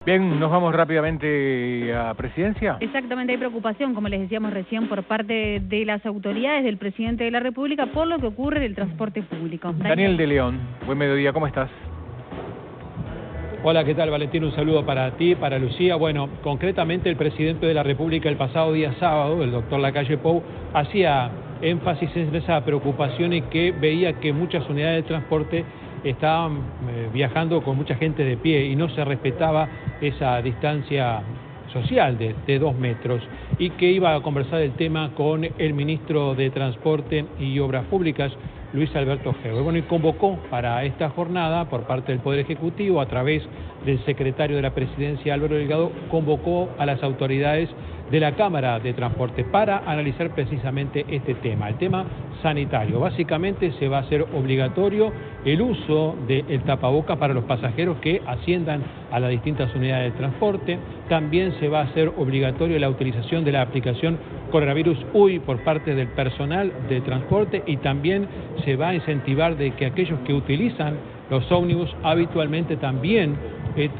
Bien, nos vamos rápidamente a Presidencia. Exactamente, hay preocupación, como les decíamos recién, por parte de las autoridades, del presidente de la República, por lo que ocurre en el transporte público. Daniel de León, buen mediodía, ¿cómo estás? Hola, ¿qué tal, Valentín? Un saludo para ti, para Lucía. Bueno, concretamente el presidente de la República el pasado día sábado, el doctor Lacalle Pou, hacía énfasis en esa preocupación y que veía que muchas unidades de transporte estaban viajando con mucha gente de pie y no se respetaba esa distancia social de 2 metros, y que iba a conversar el tema con el ministro de Transporte y Obras Públicas, Luis Alberto Geu. Bueno, y convocó para esta jornada por parte del Poder Ejecutivo, a través del secretario de la Presidencia, Álvaro Delgado, convocó a las autoridades de la Cámara de Transporte para analizar precisamente este tema, el tema sanitario. Básicamente se va a hacer obligatorio el uso del tapaboca para los pasajeros que asciendan a las distintas unidades de transporte. También se va a hacer obligatorio la utilización de la aplicación Coronavirus UI por parte del personal de transporte, y también se va a incentivar de que aquellos que utilizan los ómnibus habitualmente también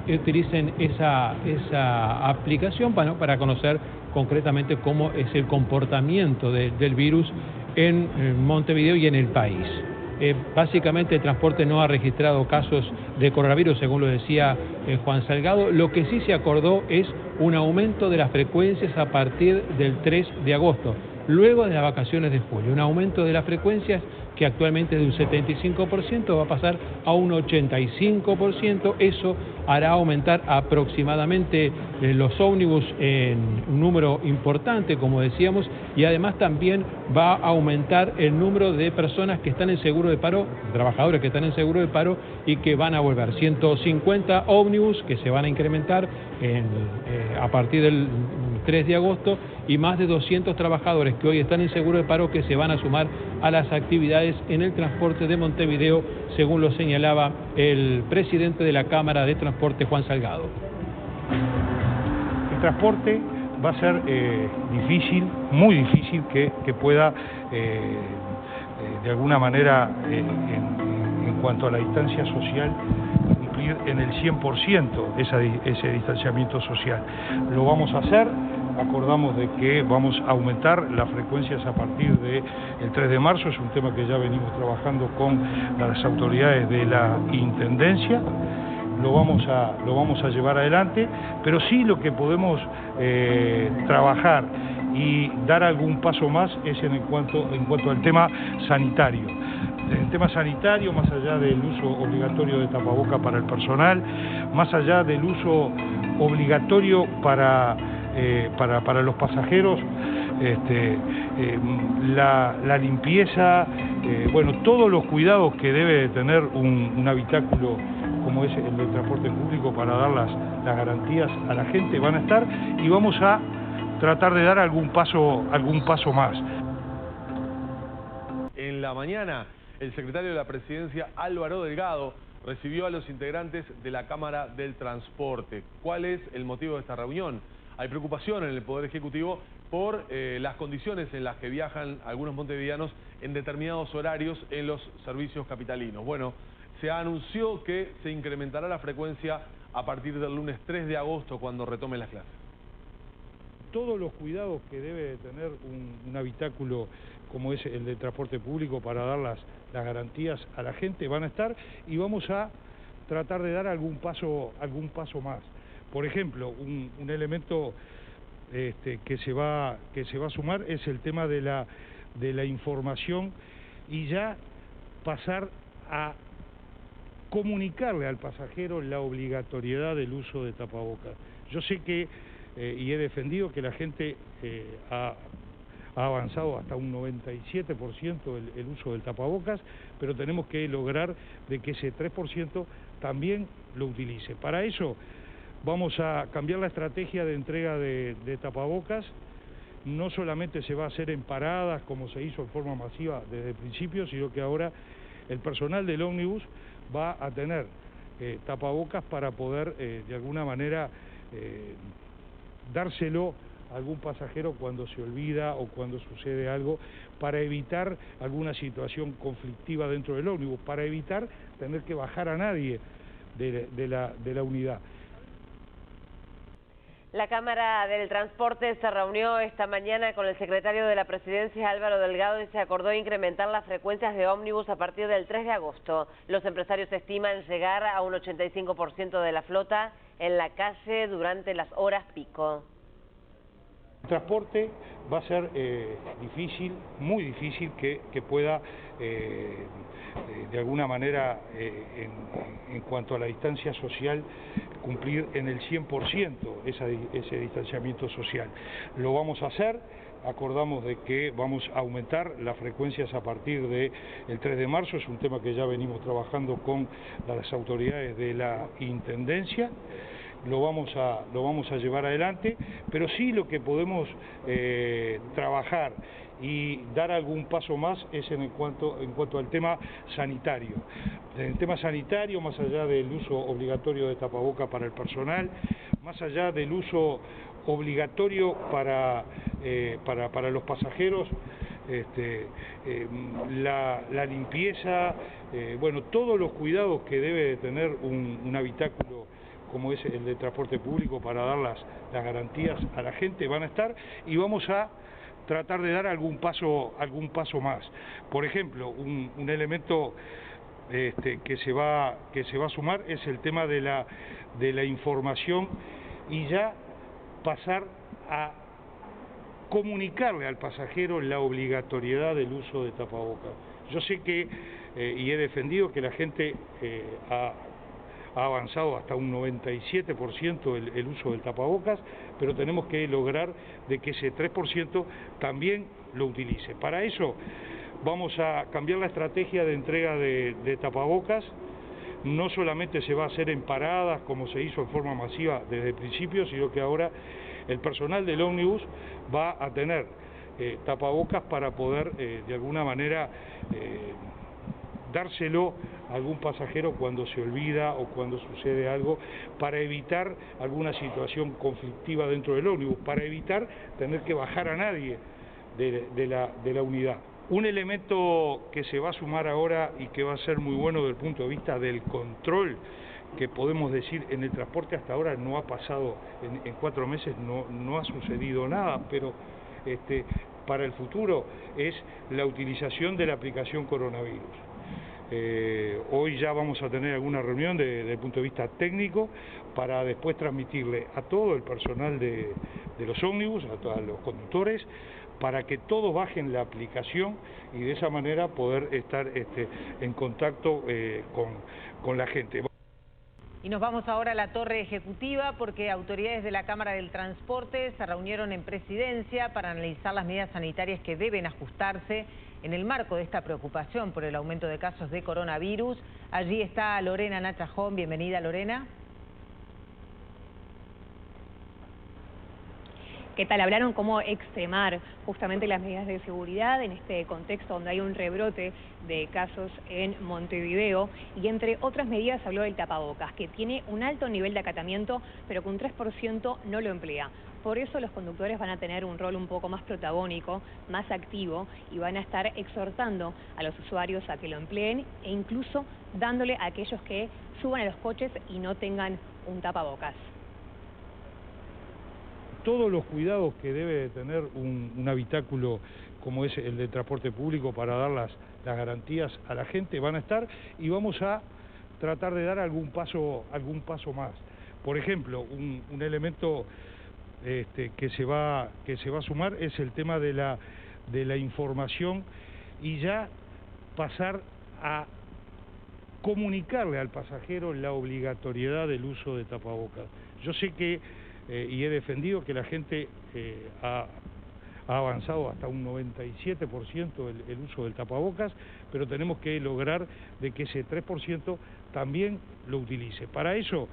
utilicen esa aplicación para conocer concretamente cómo es el comportamiento del virus en Montevideo y en el país. Básicamente el transporte no ha registrado casos de coronavirus, según lo decía Juan Salgado. Lo que sí se acordó es un aumento de las frecuencias a partir del 3 de agosto, luego de las vacaciones de julio. Un aumento de las frecuencias que actualmente es de un 75%, va a pasar a un 85%. Eso hará aumentar aproximadamente los ómnibus en un número importante, como decíamos, y además también va a aumentar el número de personas que están en seguro de paro, trabajadores que están en seguro de paro y que van a volver. 150 ómnibus que se van a incrementar a partir del 3 de agosto, y más de 200 trabajadores que hoy están en seguro de paro que se van a sumar a las actividades en el transporte de Montevideo, según lo señalaba el presidente de la Cámara de Transporte, Juan Salgado. El transporte va a ser difícil, muy difícil que pueda de alguna manera en cuanto a la distancia social cumplir en el 100% ese distanciamiento social. Lo vamos a hacer. Acordamos de que vamos a aumentar las frecuencias a partir del 3 de marzo, es un tema que ya venimos trabajando con las autoridades de la Intendencia, lo vamos a llevar adelante, pero sí lo que podemos trabajar y dar algún paso más es en cuanto al tema sanitario. El tema sanitario, más allá del uso obligatorio de tapaboca para el personal, más allá del uso obligatorio para los pasajeros, la limpieza, bueno, todos los cuidados que debe de tener un habitáculo como es el del transporte público para dar las garantías a la gente van a estar, y vamos a tratar de dar algún paso más. En la mañana, el secretario de la Presidencia, Álvaro Delgado, recibió a los integrantes de la Cámara del Transporte. ¿Cuál es el motivo de esta reunión? Hay preocupación en el Poder Ejecutivo por las condiciones en las que viajan algunos montevideanos en determinados horarios en los servicios capitalinos. Bueno, se anunció que se incrementará la frecuencia a partir del lunes 3 de agosto, cuando retomen las clases. Todos los cuidados que debe de tener un habitáculo como es el del transporte público para dar las garantías a la gente van a estar, y vamos a tratar de dar algún paso más. Por ejemplo, un elemento que se va a sumar es el tema de la información, y ya pasar a comunicarle al pasajero la obligatoriedad del uso de tapabocas. Yo sé que, y he defendido que la gente ha avanzado hasta un 97% el uso del tapabocas, pero tenemos que lograr de que ese 3% también lo utilice. Para eso vamos a cambiar la estrategia de entrega de tapabocas. No solamente se va a hacer en paradas, como se hizo en forma masiva desde el principio, sino que ahora el personal del ómnibus va a tener tapabocas para poder, de alguna manera, dárselo a algún pasajero cuando se olvida o cuando sucede algo, para evitar alguna situación conflictiva dentro del ómnibus, para evitar tener que bajar a nadie de la unidad. La Cámara del Transporte se reunió esta mañana con el secretario de la Presidencia, Álvaro Delgado, y se acordó incrementar las frecuencias de ómnibus a partir del 3 de agosto. Los empresarios estiman llegar a un 85% de la flota en la calle durante las horas pico. El transporte va a ser difícil, muy difícil que pueda de alguna manera en cuanto a la distancia social cumplir en el 100% ese distanciamiento social. Lo vamos a hacer, acordamos de que vamos a aumentar las frecuencias a partir del 3 de marzo, es un tema que ya venimos trabajando con las autoridades de la Intendencia. Lo vamos a llevar adelante, pero sí lo que podemos trabajar y dar algún paso más es en cuanto al tema sanitario. En el tema sanitario, más allá del uso obligatorio de tapaboca para el personal, más allá del uso obligatorio para los pasajeros, la limpieza, bueno, todos los cuidados que debe de tener un habitáculo como es el de transporte público para dar las garantías a la gente van a estar, y vamos a tratar de dar algún paso más. Por ejemplo, un elemento que se va a sumar es el tema de la información, y ya pasar a comunicarle al pasajero la obligatoriedad del uso de tapabocas. Yo sé que, y he defendido que la gente ha avanzado hasta un 97% el uso del tapabocas, pero tenemos que lograr de que ese 3% también lo utilice. Para eso vamos a cambiar la estrategia de entrega de tapabocas. No solamente se va a hacer en paradas como se hizo en forma masiva desde el principio, sino que ahora el personal del ómnibus va a tener tapabocas para poder de alguna manera dárselo a algún pasajero cuando se olvida o cuando sucede algo, para evitar alguna situación conflictiva dentro del ómnibus, para evitar tener que bajar a nadie de la unidad. Un elemento que se va a sumar ahora y que va a ser muy bueno desde el punto de vista del control, que podemos decir en el transporte hasta ahora no ha pasado, en 4 meses no ha sucedido nada, pero para el futuro es la utilización de la aplicación coronavirus. Hoy ya vamos a tener alguna reunión desde el punto de vista técnico para después transmitirle a todo el personal de los ómnibus, a todos los conductores, para que todos bajen la aplicación y de esa manera poder estar en contacto con la gente. Y nos vamos ahora a la Torre Ejecutiva porque autoridades de la Cámara del Transporte se reunieron en Presidencia para analizar las medidas sanitarias que deben ajustarse en el marco de esta preocupación por el aumento de casos de coronavirus. Allí está Lorena Nachajón. Bienvenida, Lorena. ¿Qué tal? Hablaron cómo extremar justamente las medidas de seguridad en este contexto donde hay un rebrote de casos en Montevideo, y entre otras medidas habló del tapabocas, que tiene un alto nivel de acatamiento, pero que un 3% no lo emplea. Por eso los conductores van a tener un rol un poco más protagónico, más activo, y van a estar exhortando a los usuarios a que lo empleen e incluso dándole a aquellos que suban a los coches y no tengan un tapabocas. Todos los cuidados que debe de tener un habitáculo como es el de transporte público para dar las garantías a la gente van a estar, y vamos a tratar de dar algún paso más. Por ejemplo, un elemento que se va a sumar es el tema de la información, y ya pasar a comunicarle al pasajero la obligatoriedad del uso de tapabocas. Yo sé que y he defendido que la gente ha avanzado hasta un 97% el uso del tapabocas, pero tenemos que lograr de que ese 3% también lo utilice. Para eso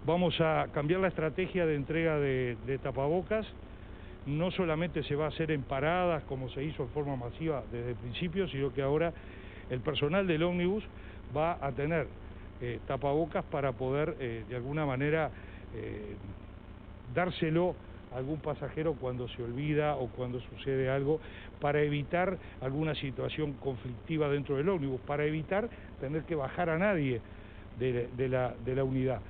vamos a cambiar la estrategia de entrega de tapabocas. No solamente se va a hacer en paradas como se hizo en forma masiva desde el principio, sino que ahora el personal del ómnibus va a tener tapabocas para poder de alguna manera dárselo a algún pasajero cuando se olvida o cuando sucede algo, para evitar alguna situación conflictiva dentro del ómnibus, para evitar tener que bajar a nadie de la unidad.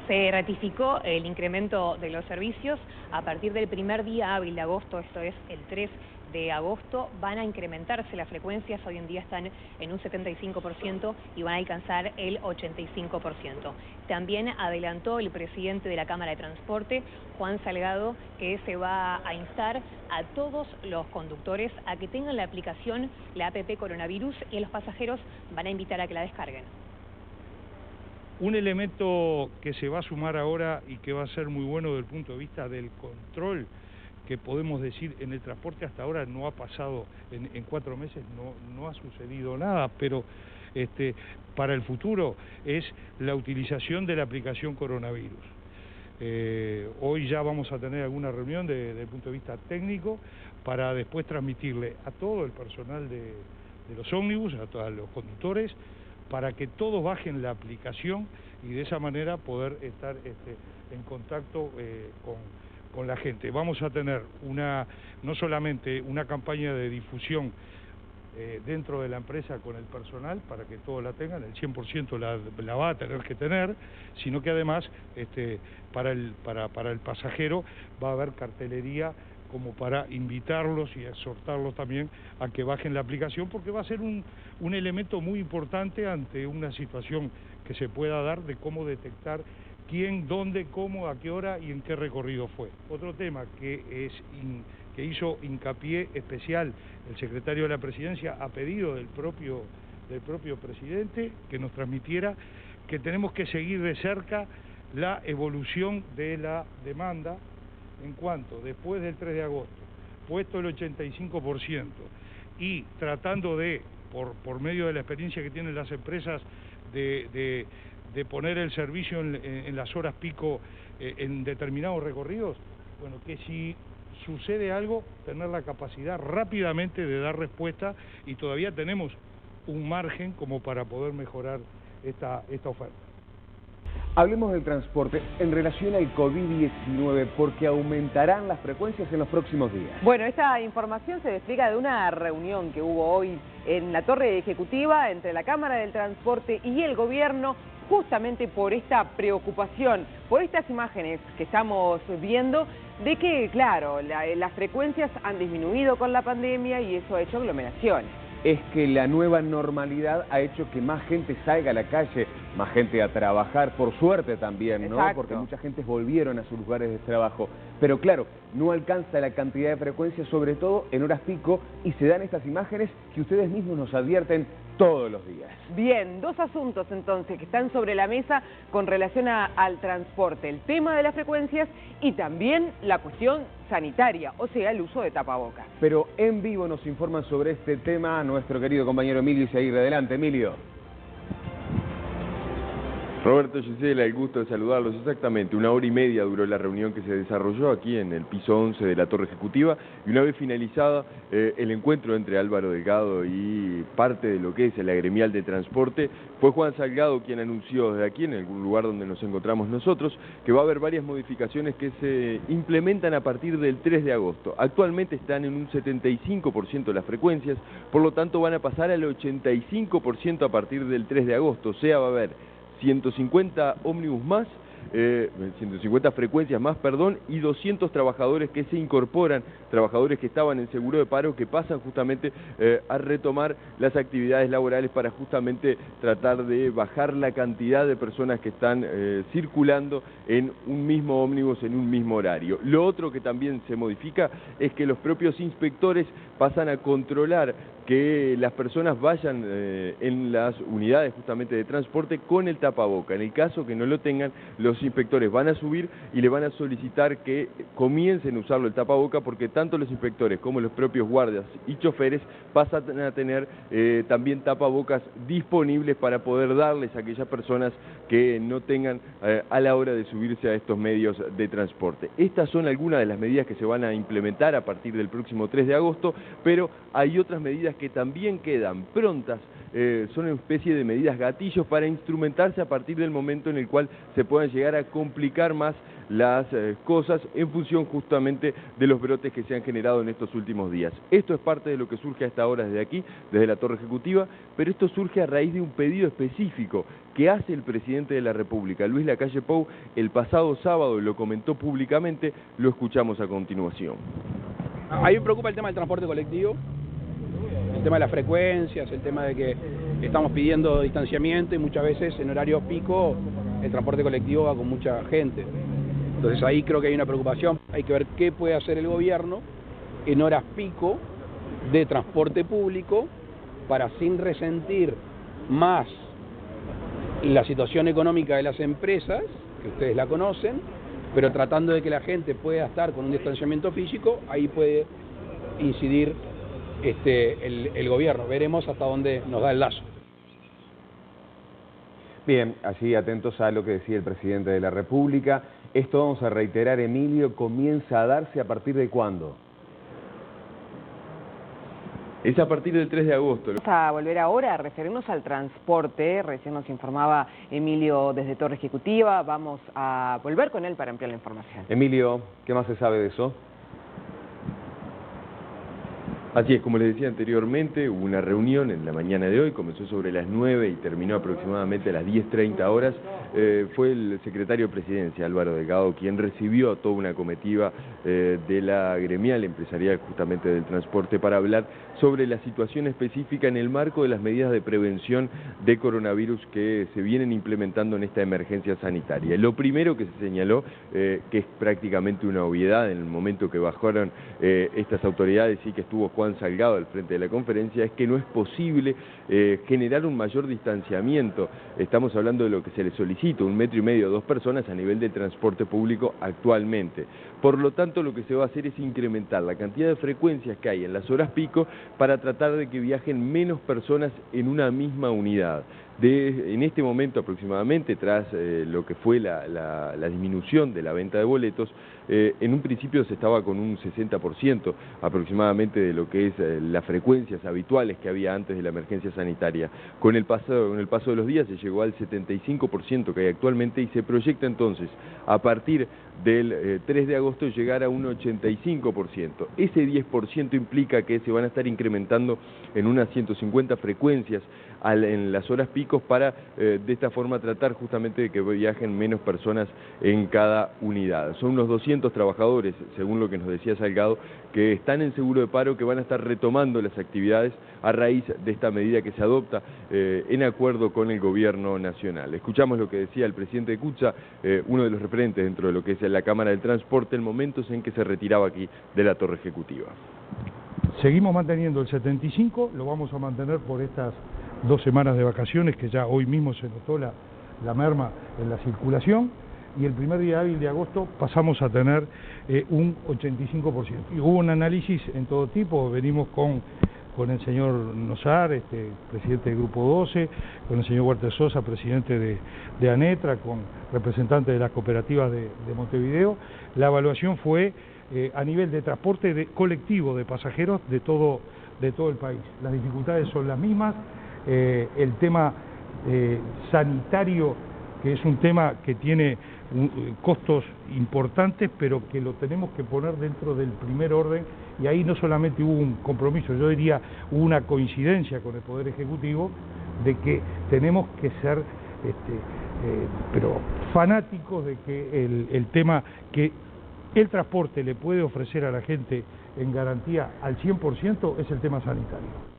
Se ratificó el incremento de los servicios a partir del primer día hábil de agosto, esto es el 3 de agosto, van a incrementarse las frecuencias, hoy en día están en un 75% y van a alcanzar el 85%. También adelantó el presidente de la Cámara de Transporte, Juan Salgado, que se va a instar a todos los conductores a que tengan la aplicación, la APP Coronavirus, y a los pasajeros van a invitar a que la descarguen. Un elemento que se va a sumar ahora y que va a ser muy bueno desde el punto de vista del control, que podemos decir en el transporte hasta ahora no ha pasado, en 4 meses no ha sucedido nada, pero para el futuro es la utilización de la aplicación Coronavirus. Hoy ya vamos a tener alguna reunión desde el punto de vista técnico para después transmitirle a todo el personal de los ómnibus, a todos los conductores, para que todos bajen la aplicación y de esa manera poder estar en contacto con la gente. Vamos a tener no solamente una campaña de difusión dentro de la empresa con el personal para que todos la tengan, el 100% la va a tener que tener, sino que además para el pasajero va a haber cartelería como para invitarlos y exhortarlos también a que bajen la aplicación, porque va a ser un elemento muy importante ante una situación que se pueda dar de cómo detectar quién, dónde, cómo, a qué hora y en qué recorrido fue. Otro tema que hizo hincapié especial el secretario de la Presidencia a pedido del propio presidente, que nos transmitiera que tenemos que seguir de cerca la evolución de la demanda en cuanto, después del 3 de agosto, puesto el 85% y tratando de, por medio de la experiencia que tienen las empresas, de poner el servicio en las horas pico en determinados recorridos, bueno, que si sucede algo, tener la capacidad rápidamente de dar respuesta, y todavía tenemos un margen como para poder mejorar esta oferta. Hablemos del transporte en relación al COVID-19, porque aumentarán las frecuencias en los próximos días. Bueno, esta información se despliega de una reunión que hubo hoy en la torre ejecutiva entre la Cámara del Transporte y el Gobierno, justamente por esta preocupación, por estas imágenes que estamos viendo, de que, claro, las frecuencias han disminuido con la pandemia y eso ha hecho aglomeraciones. Es que la nueva normalidad ha hecho que más gente salga a la calle, más gente a trabajar, por suerte también, ¿no? Exacto. Porque mucha gente volvieron a sus lugares de trabajo. Pero claro, no alcanza la cantidad de frecuencias, sobre todo en horas pico, y se dan estas imágenes que ustedes mismos nos advierten todos los días. Bien, 2 asuntos entonces que están sobre la mesa con relación al transporte, el tema de las frecuencias y también la cuestión sanitaria, o sea, el uso de tapabocas. Pero en vivo nos informan sobre este tema nuestro querido compañero Emilio Izaguirre. Adelante, Emilio. Roberto, Gisela, el gusto de saludarlos. Exactamente, 1 hora y media duró la reunión que se desarrolló aquí en el piso 11 de la Torre Ejecutiva, y una vez finalizada el encuentro entre Álvaro Delgado y parte de lo que es la gremial de transporte, fue Juan Salgado quien anunció desde aquí, en el lugar donde nos encontramos nosotros, que va a haber varias modificaciones que se implementan a partir del 3 de agosto. Actualmente están en un 75% las frecuencias, por lo tanto van a pasar al 85% a partir del 3 de agosto, o sea, va a haber 150 ómnibus más, 150 frecuencias más, perdón, y 200 trabajadores que se incorporan, trabajadores que estaban en seguro de paro, que pasan justamente a retomar las actividades laborales para justamente tratar de bajar la cantidad de personas que están circulando en un mismo ómnibus en un mismo horario. Lo otro que también se modifica es que los propios inspectores pasan a controlar que las personas vayan en las unidades justamente de transporte con el tapaboca. En el caso que no lo tengan, los inspectores van a subir y le van a solicitar que comiencen a usarlo el tapaboca, porque tanto los inspectores como los propios guardias y choferes pasan a tener también tapabocas disponibles para poder darles a aquellas personas que no tengan a la hora de subirse a estos medios de transporte. Estas son algunas de las medidas que se van a implementar a partir del próximo 3 de agosto, pero hay otras medidas medidas que también quedan prontas, son una especie de medidas gatillos para instrumentarse a partir del momento en el cual se puedan llegar a complicar más las cosas en función justamente de los brotes que se han generado en estos últimos días. Esto es parte de lo que surge a esta hora desde aquí, desde la Torre Ejecutiva, pero esto surge a raíz de un pedido específico que hace el presidente de la República, Luis Lacalle Pou, el pasado sábado, lo comentó públicamente, lo escuchamos a continuación. A mí me preocupa el tema del transporte colectivo, el tema de las frecuencias, el tema de que estamos pidiendo distanciamiento y muchas veces en horario pico el transporte colectivo va con mucha gente. Entonces ahí creo que hay una preocupación, hay que ver qué puede hacer el gobierno en horas pico de transporte público para sin resentir más la situación económica de las empresas, que ustedes la conocen, pero tratando de que la gente pueda estar con un distanciamiento físico, ahí puede incidir el gobierno. Veremos hasta dónde nos da el lazo. Bien, allí atentos a lo que decía el presidente de la República. Esto, vamos a reiterar, Emilio, comienza a darse a partir de ¿cuándo? Es a partir del 3 de agosto. Vamos a volver ahora a referirnos al transporte. Recién nos informaba Emilio desde Torre Ejecutiva. Vamos a volver con él para ampliar la información. Emilio, ¿qué más se sabe de eso? Así es, como les decía anteriormente, hubo una reunión en la mañana de hoy, comenzó sobre las 9 y terminó aproximadamente a las 10:30 horas. Fue el secretario de Presidencia, Álvaro Delgado, quien recibió a toda una comitiva de la gremial empresarial justamente del transporte para hablar sobre la situación específica en el marco de las medidas de prevención de coronavirus que se vienen implementando en esta emergencia sanitaria. Lo primero que se señaló, que es prácticamente una obviedad en el momento que bajaron estas autoridades y que estuvo Juan Salgado al frente de la conferencia, es que no es posible generar un mayor distanciamiento. Estamos hablando de lo que se le solicita, 1,5 metros a 2 personas a nivel del transporte público actualmente. Por lo tanto, lo que se va a hacer es incrementar la cantidad de frecuencias que hay en las horas pico para tratar de que viajen menos personas en una misma unidad. En este momento aproximadamente, tras lo que fue la disminución de la venta de boletos, en un principio se estaba con un 60% aproximadamente de lo que es las frecuencias habituales que había antes de la emergencia sanitaria. Con el paso de los días se llegó al 75% que hay actualmente y se proyecta entonces a partir del 3 de agosto llegar a un 85%. Ese 10% implica que se van a estar incrementando en unas 150 frecuencias en las horas picos para de esta forma tratar justamente de que viajen menos personas en cada unidad. Son unos 200 trabajadores, según lo que nos decía Salgado, que están en seguro de paro, que van a estar retomando las actividades a raíz de esta medida que se adopta en acuerdo con el gobierno nacional. Escuchamos lo que decía el presidente de CUTSA, uno de los referentes dentro de lo que es la Cámara del Transporte, en momentos en que se retiraba aquí de la Torre Ejecutiva. Seguimos manteniendo el 75, lo vamos a mantener por estas 2 semanas de vacaciones, que ya hoy mismo se notó la merma en la circulación, y el primer día hábil de agosto pasamos a tener un 85%. Y hubo un análisis en todo tipo, venimos con el señor Nosar, presidente del Grupo 12, con el señor Walter Sosa, presidente de ANETRA, con representantes de las cooperativas de Montevideo. La evaluación fue a nivel de transporte colectivo de pasajeros de todo el país. Las dificultades son las mismas. El tema sanitario, que es un tema que tiene costos importantes, pero que lo tenemos que poner dentro del primer orden, y ahí no solamente hubo un compromiso, yo diría hubo una coincidencia con el Poder Ejecutivo de que tenemos que ser pero fanáticos de que el tema que el transporte le puede ofrecer a la gente en garantía al 100% es el tema sanitario.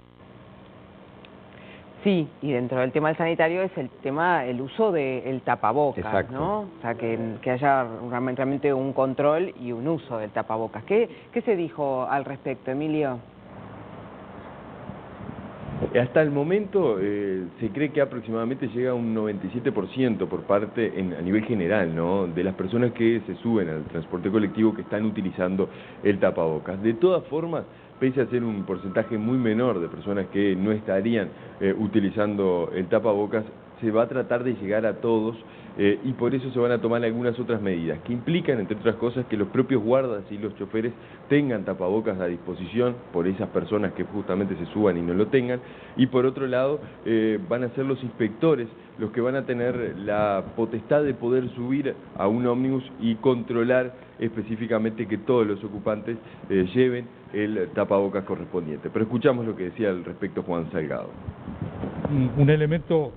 Sí, y dentro del tema del sanitario es el uso del tapabocas. Exacto. ¿No? O sea, que haya realmente un control y un uso del tapabocas. ¿Qué se dijo al respecto, Emilio? Hasta el momento se cree que aproximadamente llega a un 97% por parte, a nivel general, ¿no?, de las personas que se suben al transporte colectivo que están utilizando el tapabocas. De todas formas, pese a ser un porcentaje muy menor de personas que no estarían utilizando el tapabocas, se va a tratar de llegar a todos y por eso se van a tomar algunas otras medidas que implican, entre otras cosas, que los propios guardas y los choferes tengan tapabocas a disposición por esas personas que justamente se suban y no lo tengan, y por otro lado van a ser los inspectores los que van a tener la potestad de poder subir a un ómnibus y controlar específicamente que todos los ocupantes lleven el tapabocas correspondiente. Pero escuchamos lo que decía al respecto Juan Salgado. Un elemento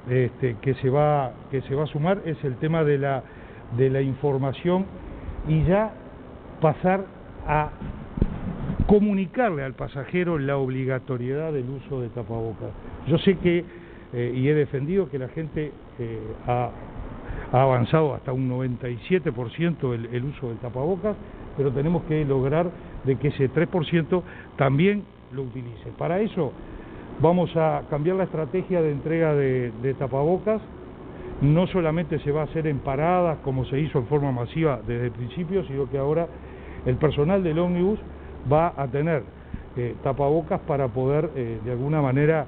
que se va a sumar es el tema de la información y ya pasar a comunicarle al pasajero la obligatoriedad del uso de tapabocas. Yo sé que, y he defendido que la gente ha avanzado hasta un 97% el uso del tapabocas, pero tenemos que lograr de que ese 3% también lo utilice. Para eso vamos a cambiar la estrategia de entrega de tapabocas. No solamente se va a hacer en paradas como se hizo en forma masiva desde el principio, sino que ahora el personal del ómnibus va a tener tapabocas para poder de alguna manera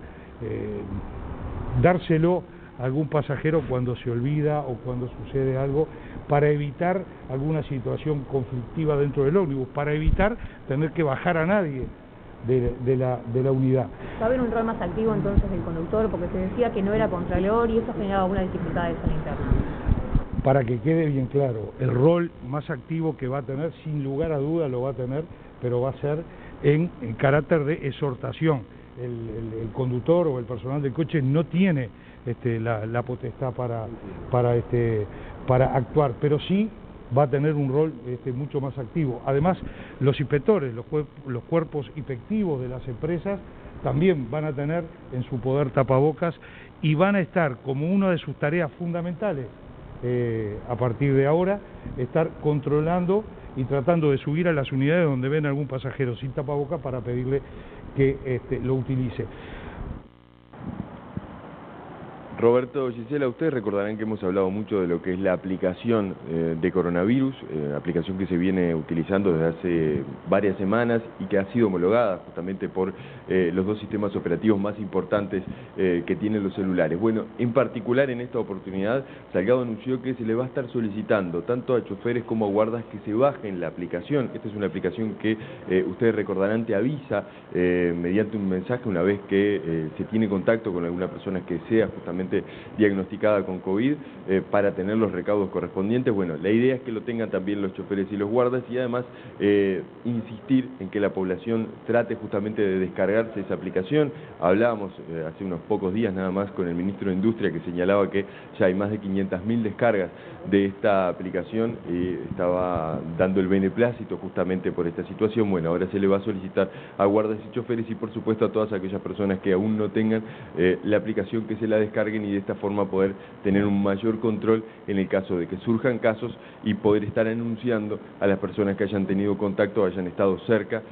dárselo a algún pasajero cuando se olvida o cuando sucede algo, para evitar alguna situación conflictiva dentro del ómnibus, para evitar tener que bajar a nadie de la unidad. ¿Va a haber un rol más activo entonces del conductor? Porque se decía que no era contralor y eso generaba algunas dificultades a la interna. Para que quede bien claro, el rol más activo que va a tener, sin lugar a duda lo va a tener, pero va a ser en carácter de exhortación. El conductor o el personal del coche no tiene la potestad para actuar, pero sí va a tener un rol mucho más activo. Además, los inspectores, los cuerpos inspectivos de las empresas también van a tener en su poder tapabocas y van a estar como una de sus tareas fundamentales a partir de ahora, estar controlando y tratando de subir a las unidades donde ven algún pasajero sin tapabocas para pedirle que lo utilice. Roberto, Gisela, ustedes recordarán que hemos hablado mucho de lo que es la aplicación de coronavirus, aplicación que se viene utilizando desde hace varias semanas y que ha sido homologada justamente por los dos sistemas operativos más importantes que tienen los celulares. Bueno, en particular en esta oportunidad, Salgado anunció que se le va a estar solicitando tanto a choferes como a guardas que se bajen la aplicación. Esta es una aplicación que ustedes recordarán te avisa mediante un mensaje una vez que se tiene contacto con alguna persona que sea justamente diagnosticada con COVID para tener los recaudos correspondientes. Bueno, la idea es que lo tengan también los choferes y los guardas y además insistir en que la población trate justamente de descargarse esa aplicación. Hablábamos hace unos pocos días nada más con el ministro de Industria que señalaba que ya hay más de 500.000 descargas de esta aplicación y estaba dando el beneplácito justamente por esta situación. Bueno, ahora se le va a solicitar a guardas y choferes y por supuesto a todas aquellas personas que aún no tengan la aplicación que se la descarguen y de esta forma poder tener un mayor control en el caso de que surjan casos y poder estar anunciando a las personas que hayan tenido contacto o hayan estado cerca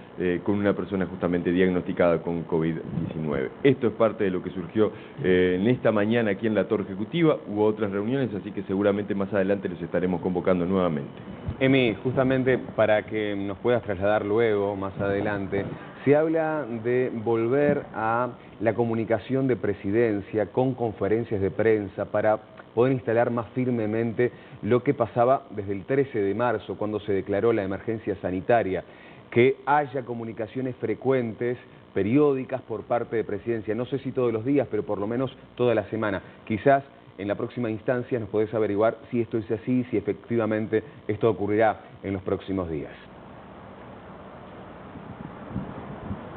con una persona justamente diagnosticada con COVID-19. Esto es parte de lo que surgió en esta mañana aquí en la Torre Ejecutiva. Hubo otras reuniones, así que seguramente más adelante los estaremos convocando nuevamente. Emi, justamente para que nos puedas trasladar luego, más adelante, se habla de volver a la comunicación de presidencia con conferencias de prensa para poder instalar más firmemente lo que pasaba desde el 13 de marzo, cuando se declaró la emergencia sanitaria, que haya comunicaciones frecuentes, periódicas por parte de presidencia, no sé si todos los días, pero por lo menos toda la semana. Quizás en la próxima instancia nos podés averiguar si esto es así, si efectivamente esto ocurrirá en los próximos días.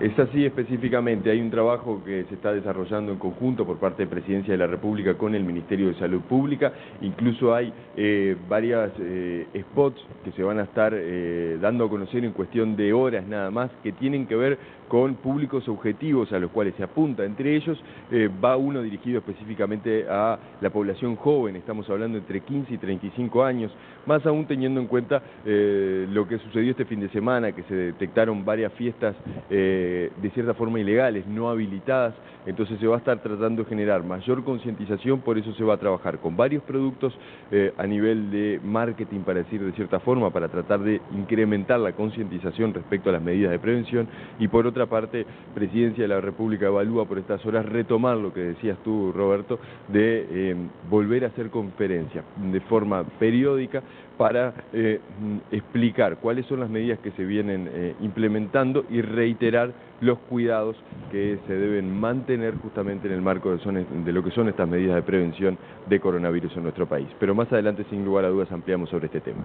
Es así específicamente, hay un trabajo que se está desarrollando en conjunto por parte de Presidencia de la República con el Ministerio de Salud Pública, incluso hay varias spots que se van a estar dando a conocer en cuestión de horas nada más, que tienen que ver con públicos objetivos a los cuales se apunta. Entre ellos va uno dirigido específicamente a la población joven, estamos hablando entre 15 y 35 años, más aún teniendo en cuenta lo que sucedió este fin de semana, que se detectaron varias fiestas de cierta forma ilegales, no habilitadas. Entonces se va a estar tratando de generar mayor concientización, por eso se va a trabajar con varios productos a nivel de marketing, para decir de cierta forma, para tratar de incrementar la concientización respecto a las medidas de prevención. Y por otra parte, Presidencia de la República evalúa por estas horas retomar lo que decías tú, Roberto, de volver a hacer conferencias de forma periódica para explicar cuáles son las medidas que se vienen implementando y reiterar los cuidados que se deben mantener justamente en el marco de lo que son estas medidas de prevención de coronavirus en nuestro país. Pero más adelante, sin lugar a dudas, ampliamos sobre este tema.